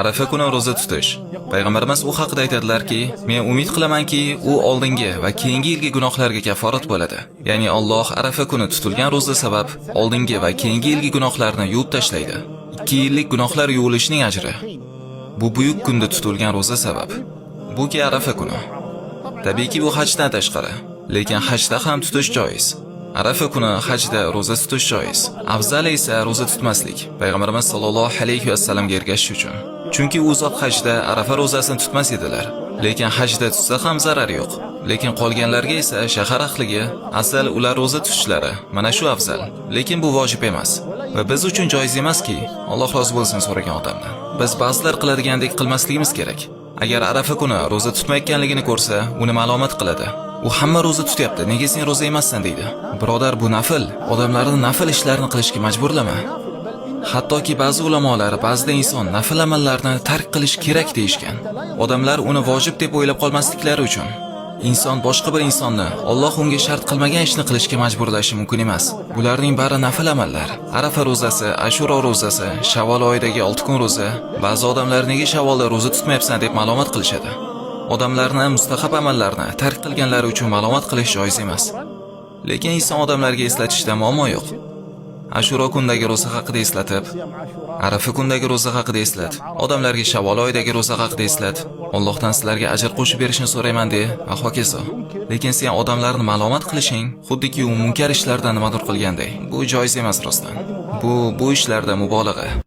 Arafa kuni roza tutish. Payg'ambarimiz u haqida aytadilarki, men umid qilamanki, u oldingi va keyingi yilgi gunohlarga kaforat bo'ladi. Ya'ni Alloh Arafa kuni tutilgan roza sabab oldingi va keyingi yilgi gunohlarni yuvib tashlaydi. 2 yillik gunohlar yuvilishining ajri. Bu buyuk kunda tutilgan roza sabab. Bu ki Arafa kuni. Tabiiyki bu hajdan tashqari, lekin hajda ham tutish joiz. Arafa kuni hajda roza tutish joiz. Afzali esa roza tutmaslik. Payg'ambarimiz sollallohu alayhi vasallamga ergashish uchun. Chunki u zot hajda Arafa rozasini tutmas edilar. Lekin hajda tutsa ham zarar yo'q. Lekin qolganlarga esa shahar ahliga asal ular roza tutishlari mana shu afzal. Lekin bu vojib emas va biz uchun joiz emaski, Alloh rozi bo'lsin so'ragan odamdan. Biz ba'zilar qiladigandek qilmasligimiz kerak. Agar Arafa kuni roza tutmayotganligini ko'rsa, uni ma'lumot qiladi. U hamma roza tutyapti, nega sen roza emassan deydi. Birodar, bu nafl. Odamlarni nafl ishlarini qilishga majburlama. Hattoki ba'zi ulamolar ba'zida inson nafl amallarni tark qilish kerak deyishgan. Odamlar uni vojib deb o'ylab qolmasliklari uchun. Inson boshqa bir insonni Alloh unga shart qilmagan ishni qilishga majburlashi mumkin emas. Bularning bari nafl amallar. Arafa rozasi, Ashuro rozasi, Shavvol oyidagi 6 kun roza. Ba'zi odamlar nega Shavvolda roza tutmayapsan deb ma'lumot qilishadi. Odamlarni mustahab amallarni tark qilganlari uchun ma'lumot qilish joiz emas. Lekin inson odamlarga eslatishda muammo yo'q. Ashuro kundagi roza haqida eslatib, Arafa kundagi roza haqida eslat, odamlarga Shavvol oyidagi roza haqida eslat, Allohdan sizlarga ajr qo'shib berishni so'rayman de va hokazo. Lekin sen odamlarni ma'lumot qilishing, xuddiki u munkar ishlardan nimadir qilganday. Bu joiz emas rostdan. Bu ishlarda mubolag'a.